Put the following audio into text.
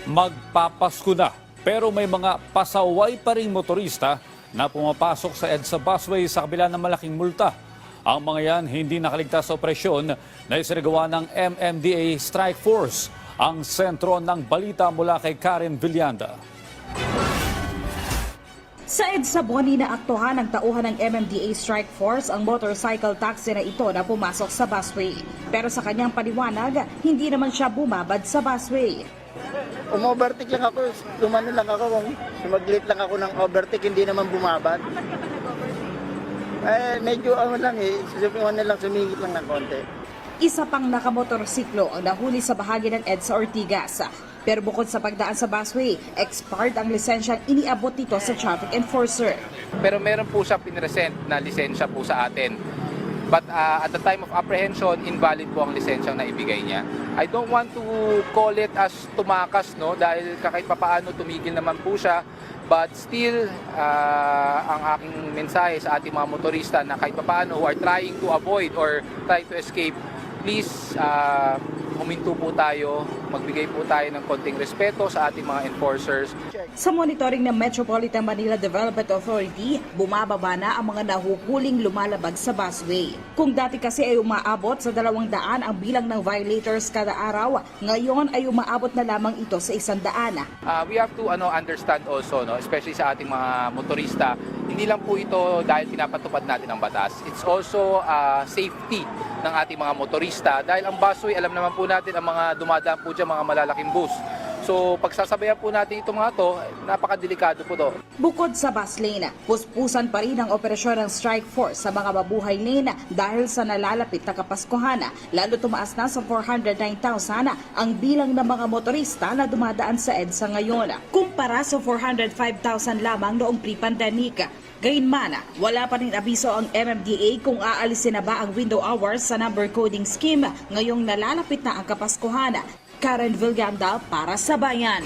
Magpapasko na pero may mga pasaway pa ring motorista na pumapasok sa EDSA busway sa kabila ng malaking multa. Ang mga yan hindi nakaligtas sa operasyon na isinagawa ng MMDA Strike Force. Ang sentro ng balita mula kay Karen Villanda. Sa EDSA Boni na aktuhan ng tauhan ng MMDA Strike Force ang motorcycle taxi na ito na pumasok sa busway. Pero sa kanyang paliwanag, hindi naman siya bumabad sa busway. Umovertake lang ako, lumano lang ako, sumaglit lang ako ng overtake, hindi naman bumabad. Medyo sumingit lang ng konti. Isa pang nakamotorsiklo ang nahuli sa bahagi ng EDSA Ortigas. Pero bukod sa pagdaan sa busway, expired ang lisensyang iniabot nito sa traffic enforcer. Pero meron po siya pinresent na lisensya po sa atin. But at the time of apprehension, invalid po ang lisensyang naibigay niya. I don't want to call it as tumakas, no, dahil kahit papaano tumigil naman po siya. But still, ang aking mensahe sa ating mga motorista na kahit papaano who are trying to avoid or trying to escape, please huminto po tayo, magbigay po tayo ng konting respeto sa ating mga enforcers. Sa monitoring ng Metropolitan Manila Development Authority, bumababa na ang mga nahuhuling lumalabag sa busway. Kung dati kasi ay umaabot sa 200 ang bilang ng violators kada araw, ngayon ay umaabot na lamang ito sa 100. We have to understand also, no, especially sa ating mga motorista, hindi lang po ito dahil pinapatupad natin ang batas. It's also safety ng ating mga motorista dahil ang busway, alam naman po natin ang mga dumadaan po dyan, mga malalaking bus. So pagsasabayan po natin itong mga to, napakadelikado po to. Bukod sa bus lane, puspusan pa rin ang operasyon ng Strike Force sa mga mabuhay lane dahil sa nalalapit na Kapaskuhan. Lalo tumaas na sa 409,000 ang bilang ng mga motorista na dumadaan sa EDSA ngayon, kumpara sa 405,000 lamang noong pre-pandemic. Gayunman, wala pa rin abiso ang MMDA kung aalisin na ba ang window hours sa number coding scheme ngayong nalalapit na ang Kapaskuhan. Karen Villanda para sa Bayan.